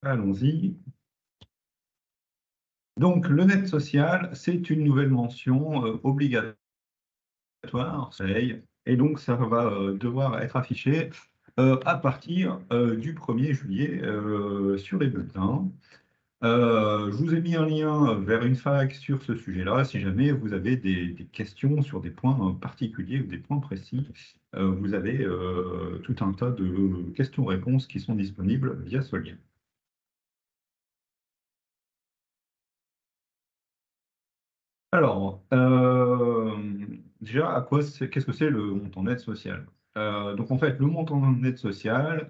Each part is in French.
Allons-y. Donc, le net social, c'est une nouvelle mention obligatoire, et donc ça va devoir être affiché à partir du 1er juillet sur les bulletins. Je vous ai mis un lien vers une fac sur ce sujet-là, si jamais vous avez des questions sur des points particuliers ou des points précis. Vous avez tout un tas de questions-réponses qui sont disponibles via ce lien. Alors, déjà, qu'est-ce que c'est le montant net social? Donc, en fait, le montant net social,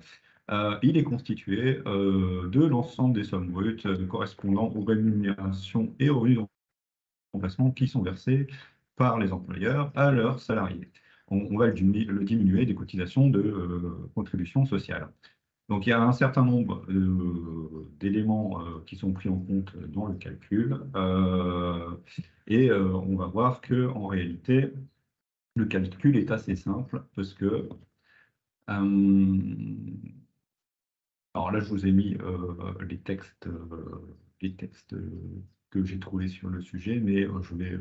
il est constitué de l'ensemble des sommes brutes correspondant aux rémunérations et aux revenus de remplacement qui sont versés par les employeurs à leurs salariés. On va le diminuer des cotisations de contribution sociale. Donc, il y a un certain nombre d'éléments qui sont pris en compte dans le calcul. Et on va voir que en réalité, le calcul est assez simple parce que, alors là, je vous ai mis les textes que j'ai trouvés sur le sujet, mais je vais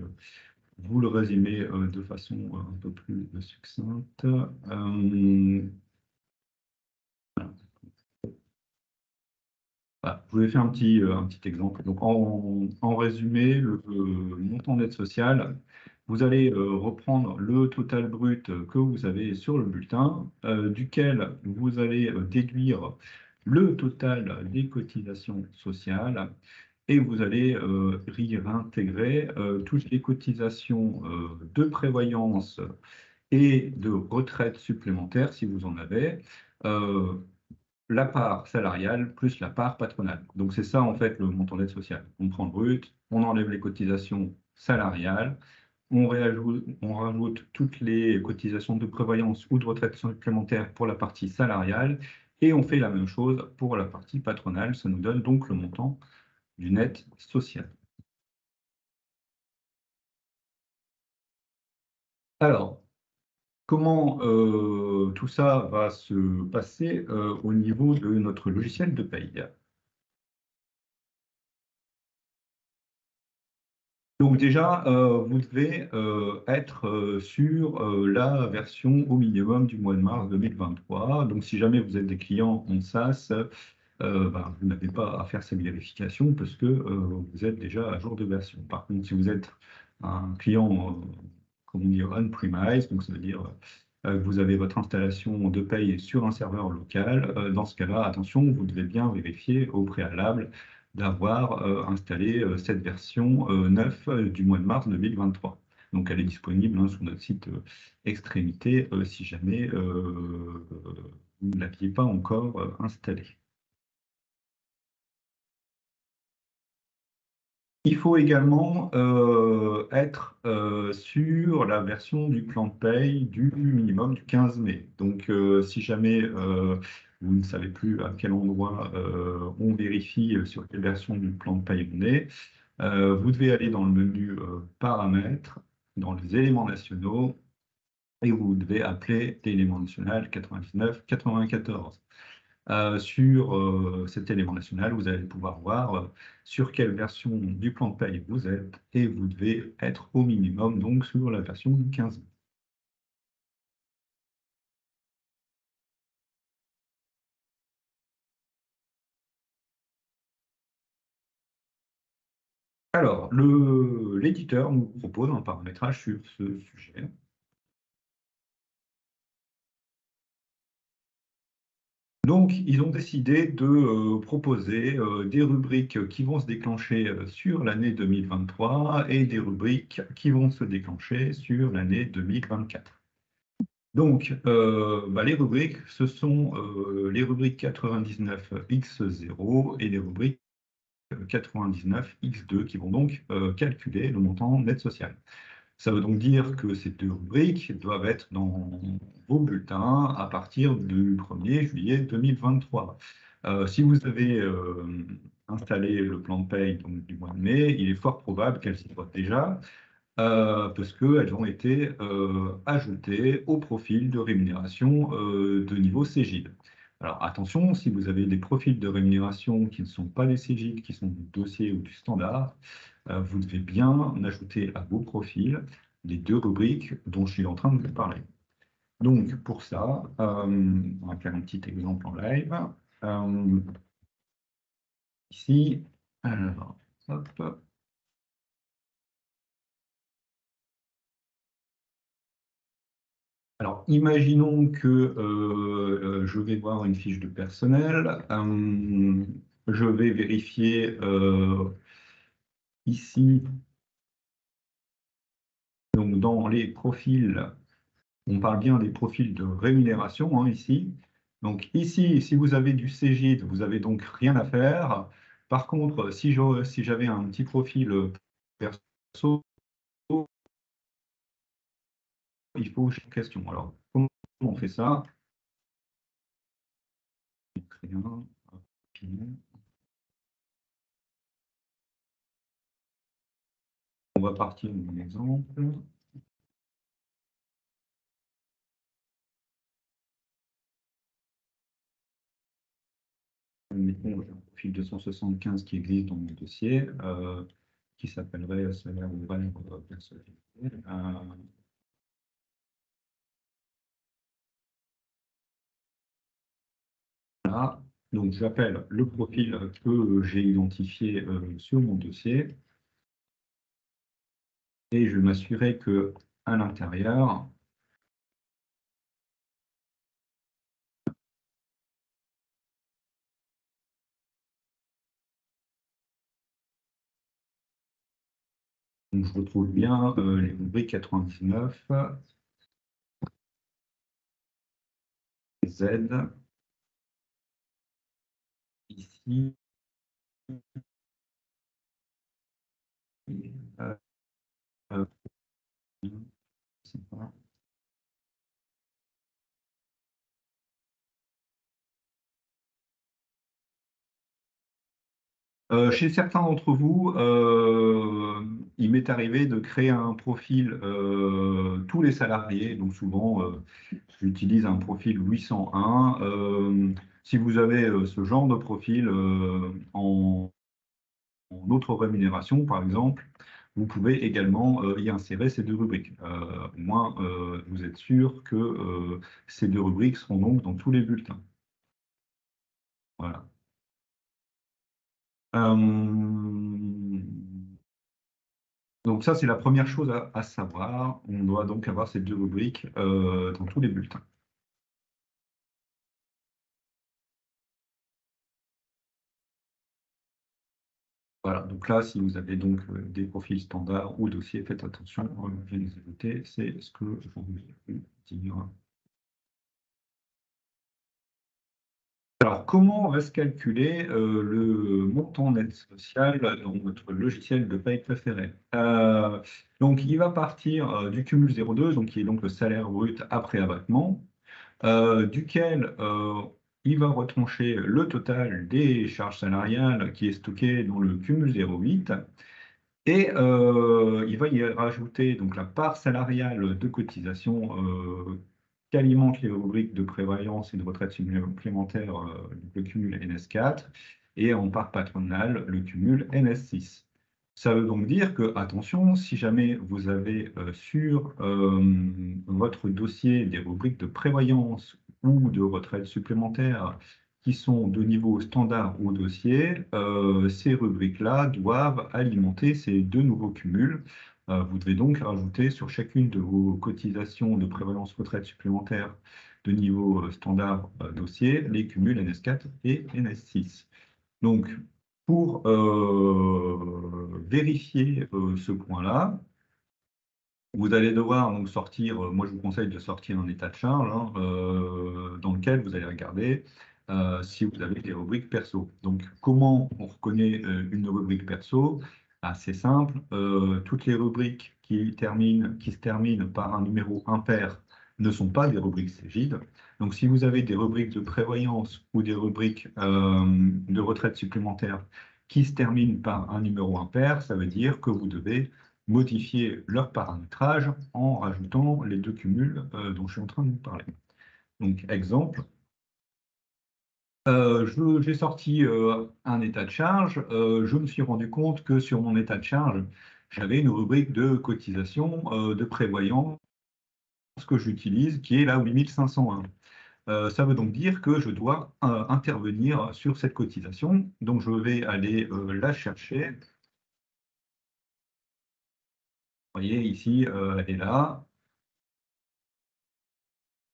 vous le résumer de façon un peu plus succincte. Voilà, je vous ai fait un petit exemple. Donc, en résumé, le montant d'aide sociale, vous allez reprendre le total brut que vous avez sur le bulletin, duquel vous allez déduire le total des cotisations sociales et vous allez y réintégrer toutes les cotisations de prévoyance et de retraite supplémentaire, si vous en avez. euh, la part salariale plus la part patronale. Donc c'est ça en fait le montant d'aide sociale. On prend le brut, on enlève les cotisations salariales, on rajoute toutes les cotisations de prévoyance ou de retraite supplémentaire pour la partie salariale et on fait la même chose pour la partie patronale. Ça nous donne donc le montant du net social. Alors, comment tout ça va se passer au niveau de notre logiciel de paye? Donc déjà, vous devez être sur la version au minimum du mois de mars 2023. Donc si jamais vous êtes des clients en SaaS, ben, vous n'avez pas à faire cette vérification parce que vous êtes déjà à jour de version. Par contre, si vous êtes un client, comment dire, on-premise, donc ça veut dire que vous avez votre installation de paye sur un serveur local, dans ce cas-là, attention, vous devez bien vérifier au préalable d'avoir installé cette version 9 du mois de mars 2023. Donc, elle est disponible hein, sur notre site Extrémité si jamais vous ne l'aviez pas encore installée. Il faut également être sur la version du plan de paye du minimum du 15 mai. Donc, si jamais vous ne savez plus à quel endroit on vérifie sur quelle version du plan de paye on est, vous devez aller dans le menu paramètres, dans les éléments nationaux, et vous devez appeler l'élément national 99-94. Sur cet élément national, vous allez pouvoir voir sur quelle version du plan de paye vous êtes et vous devez être au minimum donc sur la version du 15. Alors, l'éditeur nous propose un paramétrage sur ce sujet. Donc, ils ont décidé de proposer des rubriques qui vont se déclencher sur l'année 2023 et des rubriques qui vont se déclencher sur l'année 2024. Donc, bah, les rubriques, ce sont les rubriques 99x0 et les rubriques 99x2 qui vont donc calculer le montant net social. Ça veut donc dire que ces deux rubriques doivent être dans vos bulletins à partir du 1er juillet 2023. Si vous avez installé le plan de paye donc, du mois de mai, il est fort probable qu'elles y soient déjà, parce qu'elles ont été ajoutées au profil de rémunération de niveau Cégide. Alors attention, si vous avez des profils de rémunération qui ne sont pas des CGID, qui sont du dossier ou du standard, vous devez bien ajouter à vos profils les deux rubriques dont je suis en train de vous parler. Donc pour ça, on va faire un petit exemple en live. Ici, alors, hop. Alors, imaginons que je vais voir une fiche de personnel. Je vais vérifier ici, donc dans les profils, on parle bien des profils de rémunération hein, ici. Donc ici, si vous avez du CGID, vous avez donc rien à faire. Par contre, si j'avais un petit profil perso, il faut chaque question. Alors, comment on fait ça? Rien. On va partir d'un exemple. Mettons un profil 275 qui existe dans mon dossier, qui s'appellerait salaire ouvert personnalisé. Voilà. Donc j'appelle le profil que j'ai identifié sur mon dossier et je vais m'assurer que à l'intérieur, je retrouve bien les rubriques 99, Z, ici, euh, euh, je sais pas. Chez certains d'entre vous, il m'est arrivé de créer un profil tous les salariés. Donc souvent, j'utilise un profil 801. Si vous avez ce genre de profil en autre rémunération, par exemple, vous pouvez également y insérer ces deux rubriques. Au moins, vous êtes sûr que ces deux rubriques seront donc dans tous les bulletins. Voilà. Donc ça, c'est la première chose à savoir. On doit donc avoir ces deux rubriques dans tous les bulletins. Voilà, donc là, si vous avez donc des profils standards ou dossiers, faites attention, je vais les ajouter, c'est ce que je voulais dire. Alors, comment on va se calculer le montant net social dans notre logiciel de paye préféré? Donc, il va partir du cumul 0,2, donc qui est donc le salaire brut après abattement. Duquel il va retrancher le total des charges salariales qui est stocké dans le cumul 0,8 et il va y rajouter donc la part salariale de cotisation qu'alimente les rubriques de prévoyance et de retraite supplémentaire, le cumul NS4, et en part patronale, le cumul NS6. Ça veut donc dire que, attention, si jamais vous avez sur votre dossier des rubriques de prévoyance ou de retraite supplémentaire qui sont de niveau standard ou dossier, ces rubriques-là doivent alimenter ces deux nouveaux cumuls. Vous devez donc rajouter sur chacune de vos cotisations de prévoyance retraite supplémentaire de niveau standard dossier les cumuls NS4 et NS6. Donc, pour vérifier ce point-là, vous allez devoir donc sortir, moi je vous conseille de sortir un état de charge hein, dans lequel vous allez regarder si vous avez des rubriques perso. Donc comment on reconnaît une rubrique perso? C'est simple, toutes les rubriques qui se terminent par un numéro impair ne sont pas des rubriques CGID. Donc si vous avez des rubriques de prévoyance ou des rubriques de retraite supplémentaire qui se terminent par un numéro impair, ça veut dire que vous devez modifier leur paramétrage en rajoutant les deux cumuls dont je suis en train de vous parler. Donc, exemple, J'ai sorti un état de charge. Je me suis rendu compte que sur mon état de charge, j'avais une rubrique de cotisation de prévoyance que j'utilise, qui est la 8501. Ça veut donc dire que je dois intervenir sur cette cotisation. Donc, je vais aller la chercher. Vous voyez ici, elle est là.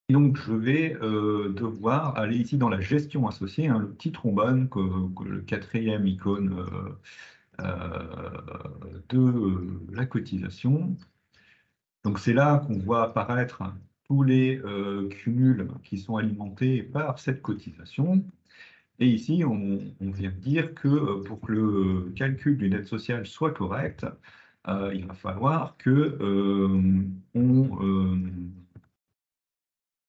Et donc, je vais devoir aller ici dans la gestion associée, hein, le petit trombone, que le quatrième icône de la cotisation. Donc, c'est là qu'on voit apparaître tous les cumuls qui sont alimentés par cette cotisation. Et ici, on vient dire que pour que le calcul d'une aide sociale soit correct, il va falloir que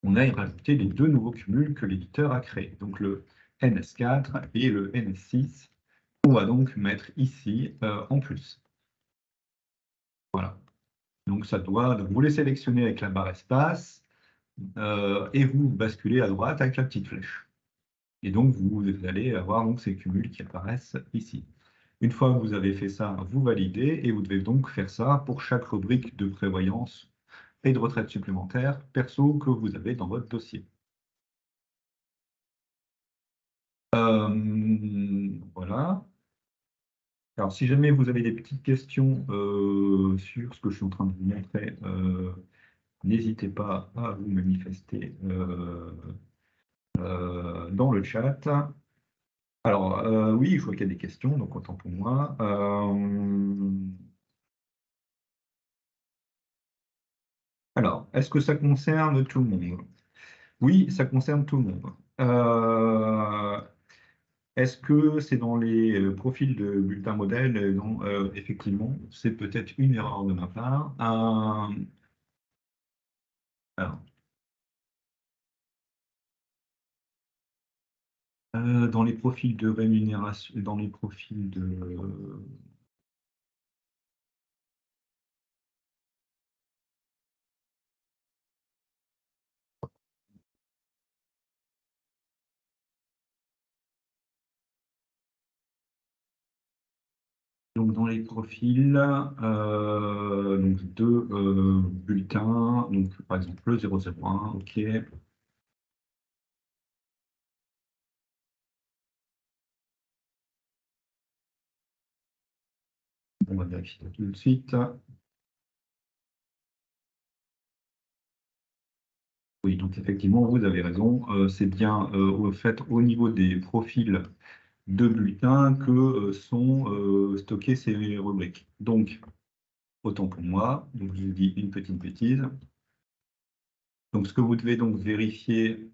on aille rajouter les deux nouveaux cumuls que l'éditeur a créés, donc le NS4 et le NS6. On va donc mettre ici en plus. Voilà. Donc ça doit, donc vous les sélectionnez avec la barre espace et vous basculez à droite avec la petite flèche. Et donc vous allez avoir donc ces cumuls qui apparaissent ici. Une fois que vous avez fait ça, vous validez et vous devez donc faire ça pour chaque rubrique de prévoyance et de retraite supplémentaire perso que vous avez dans votre dossier. Voilà. Alors, si jamais vous avez des petites questions sur ce que je suis en train de vous montrer, n'hésitez pas à vous manifester dans le chat. Alors, oui, je vois qu'il y a des questions, donc autant pour moi. Alors, est-ce que ça concerne tout le monde? Oui, ça concerne tout le monde. Est-ce que c'est dans les profils de bulletin modèle? Non, effectivement, c'est peut-être une erreur de ma part. Alors, dans les profils de rémunération, dans les profils de... Donc, dans les profils donc de bulletins, donc par exemple le 001, OK. On va vérifier tout de suite. Oui, donc effectivement, vous avez raison. C'est bien au fait au niveau des profils de bulletins que sont stockées ces rubriques. Donc, autant pour moi, donc je vous dis une petite bêtise. Donc, ce que vous devez donc vérifier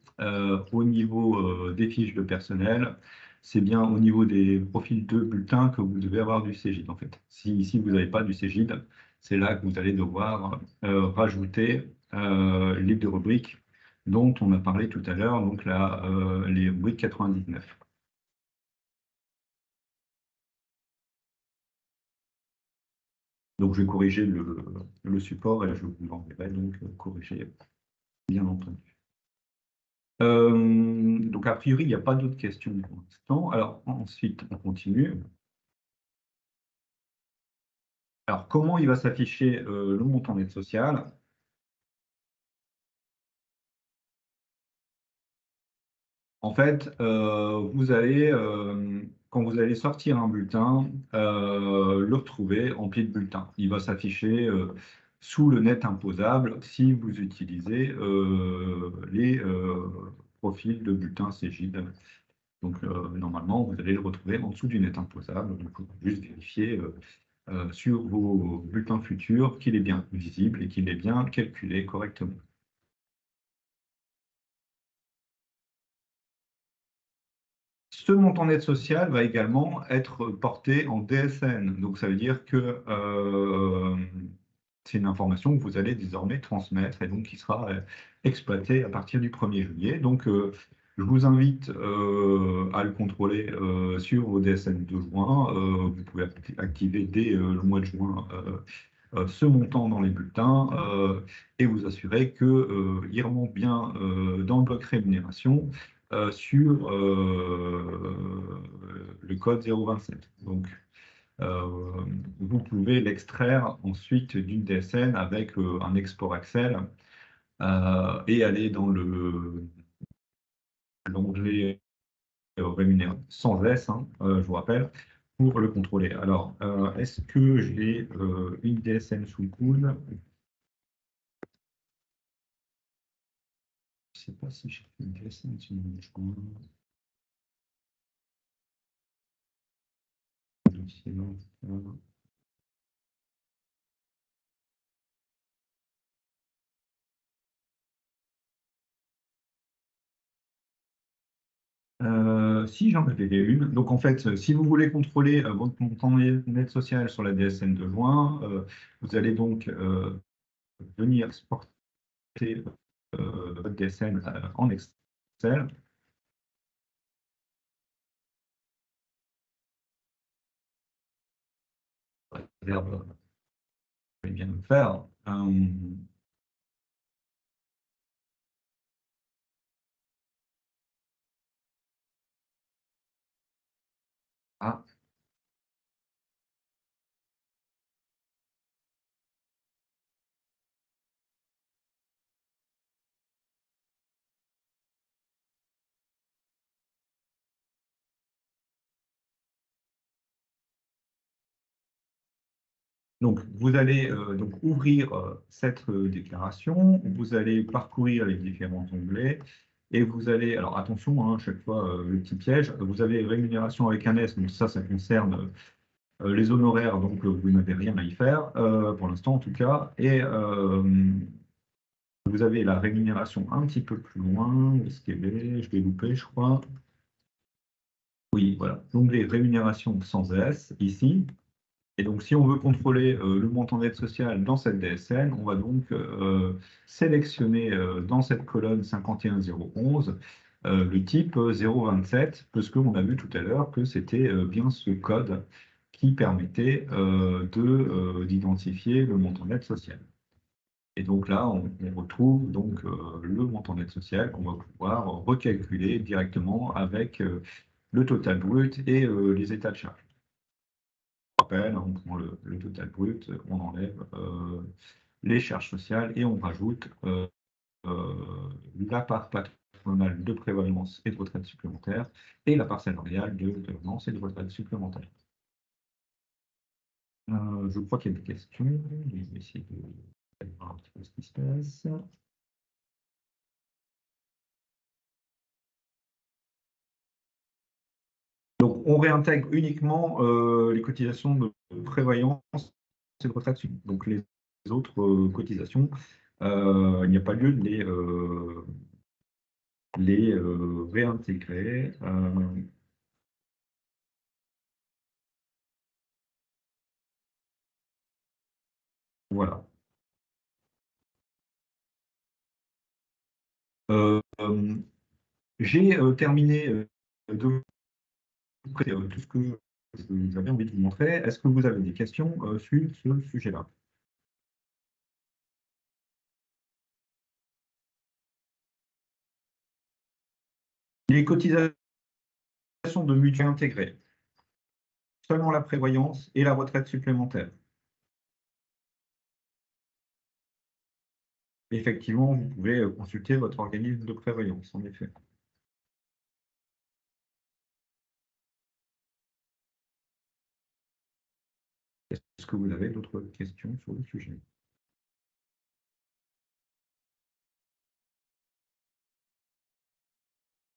au niveau des fiches de personnel, c'est bien au niveau des profils de bulletins que vous devez avoir du Cégide, en fait. Si ici, vous n'avez pas du Cégide, c'est là que vous allez devoir rajouter les deux rubriques dont on a parlé tout à l'heure, donc là, les rubriques 99. Donc, je vais corriger le support et je vous l'enverrai donc corrigé, bien entendu. Donc, a priori, il n'y a pas d'autres questions pour l'instant. Alors, ensuite, on continue. Alors, comment il va s'afficher le montant d'aide sociale? En fait, vous allez, quand vous allez sortir un bulletin, le retrouver en pied de bulletin. Il va s'afficher sous le net imposable si vous utilisez les profils de bulletin Cégide. Donc, normalement, vous allez le retrouver en dessous du net imposable. Donc, il faut juste vérifier sur vos bulletins futurs qu'il est bien visible et qu'il est bien calculé correctement. Ce montant d'aide sociale va également être porté en DSN. Donc, ça veut dire que c'est une information que vous allez désormais transmettre et donc qui sera exploitée à partir du 1er juillet. Donc, je vous invite à le contrôler sur vos DSN de juin. Vous pouvez activer dès le mois de juin ce montant dans les bulletins et vous assurer qu'il remonte bien dans le bloc rémunération sur le code 027. Donc, vous pouvez l'extraire ensuite d'une DSN avec un export Excel et aller dans l'onglet rémunéré sans S, hein, je vous rappelle, pour le contrôler. Alors, est-ce que j'ai une DSN sous le coude? Je ne sais pas si j'ai une DSN sous le coude. Si j'en avais une. Donc en fait, si vous voulez contrôler votre montant net social sur la DSN de juin, vous allez donc venir exporter votre DSN en Excel. Verbe, je vais bien le faire. Ah, donc, vous allez donc ouvrir cette déclaration, vous allez parcourir les différents onglets et vous allez, alors attention, hein, chaque fois le petit piège, vous avez rémunération avec un S, donc ça concerne les honoraires, donc vous n'avez rien à y faire pour l'instant en tout cas, et vous avez la rémunération un petit peu plus loin, où est-ce qu'elle est? Je l'ai loupé, je crois. Oui, voilà, l'onglet rémunération sans S ici. Et donc, si on veut contrôler le montant d'aide sociale dans cette DSN, on va donc sélectionner dans cette colonne 51011 le type 027, parce qu'on a vu tout à l'heure que c'était bien ce code qui permettait d'identifier le montant d'aide sociale. Et donc là, on retrouve donc le montant d'aide sociale qu'on va pouvoir recalculer directement avec le total brut et les états de charge. Rappel, on prend le total brut, on enlève les charges sociales et on rajoute la part patronale de prévoyance et de retraite supplémentaire et la part salariale de prévoyance et de retraite supplémentaire. Je crois qu'il y a des questions. Je vais essayer de voir un petit peu ce qui se passe. Donc, on réintègre uniquement les cotisations de prévoyance et de retraite. Donc, les autres cotisations, il n'y a pas lieu de les réintégrer. Voilà. J'ai terminé de tout ce que j'avais envie de vous montrer. Est-ce que vous avez des questions sur ce sujet-là? Les cotisations de mutuelle intégrée, seulement la prévoyance et la retraite supplémentaire. Effectivement, vous pouvez consulter votre organisme de prévoyance, en effet. Est-ce que vous avez d'autres questions sur le sujet?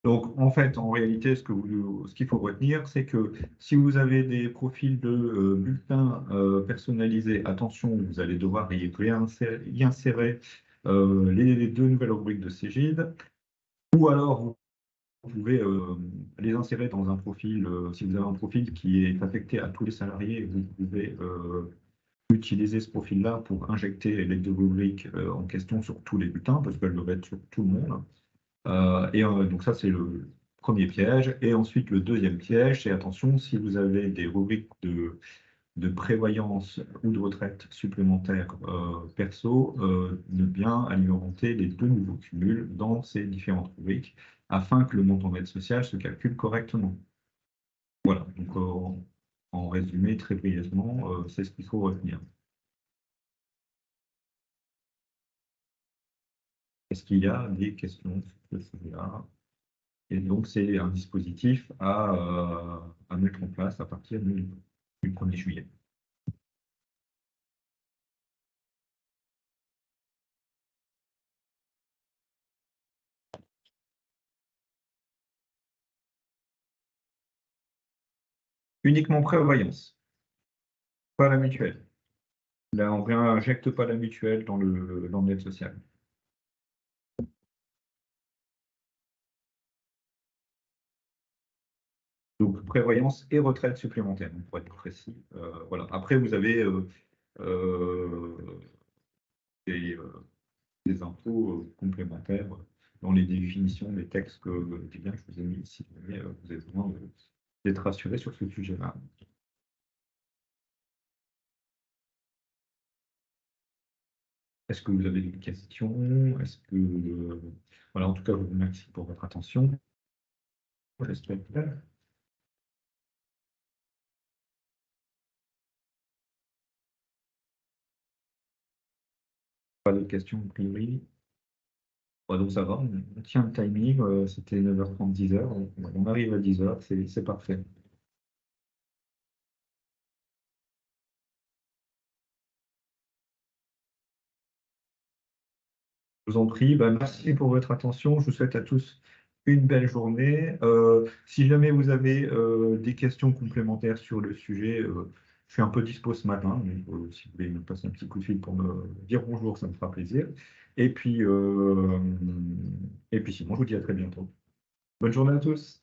Donc, en fait, en réalité, ce qu'il faut retenir, c'est que si vous avez des profils de bulletins personnalisés, attention, vous allez devoir y insérer les deux nouvelles rubriques de Cégide, ou alors vous pouvez les insérer dans un profil, si vous avez un profil qui est affecté à tous les salariés, vous pouvez utiliser ce profil-là pour injecter les deux rubriques en question sur tous les bulletins, parce qu'elles doivent être sur tout le monde. Donc ça, c'est le premier piège. Et ensuite, le deuxième piège, c'est attention, si vous avez des rubriques de prévoyance ou de retraite supplémentaire perso, de bien alimenter les deux nouveaux cumuls dans ces différentes rubriques. afin que le montant d'aide sociale se calcule correctement. Voilà, donc en résumé, très brièvement, c'est ce qu'il faut retenir. Est-ce qu'il y a des questions sur ce sujet-là? Et donc, c'est un dispositif à mettre en place à partir du 1er juillet. Uniquement prévoyance, pas la mutuelle. Là, on réinjecte pas la mutuelle dans l'aide sociale. Donc, prévoyance et retraite supplémentaire, pour être précis. Voilà. Après, vous avez des, des impôts complémentaires dans les définitions des textes que bien, je vous ai mis ici. Mais vous avez besoin d'être rassuré sur ce sujet-là. Est-ce que vous avez des questions? Est-ce que voilà, en tout cas, je vous remercie pour votre attention. J'espère que pas d'autres questions a priori. Ouais, donc ça va, on tient le timing, c'était 9h30, 10h, on arrive à 10h, c'est parfait. Je vous en prie, bah, merci pour votre attention. Je vous souhaite à tous une belle journée. Si jamais vous avez des questions complémentaires sur le sujet, je suis un peu dispo ce matin. Donc, si vous voulez me passer un petit coup de fil pour me dire bonjour, ça me fera plaisir. Et puis, et puis sinon, je vous dis à très bientôt. Bonne journée à tous.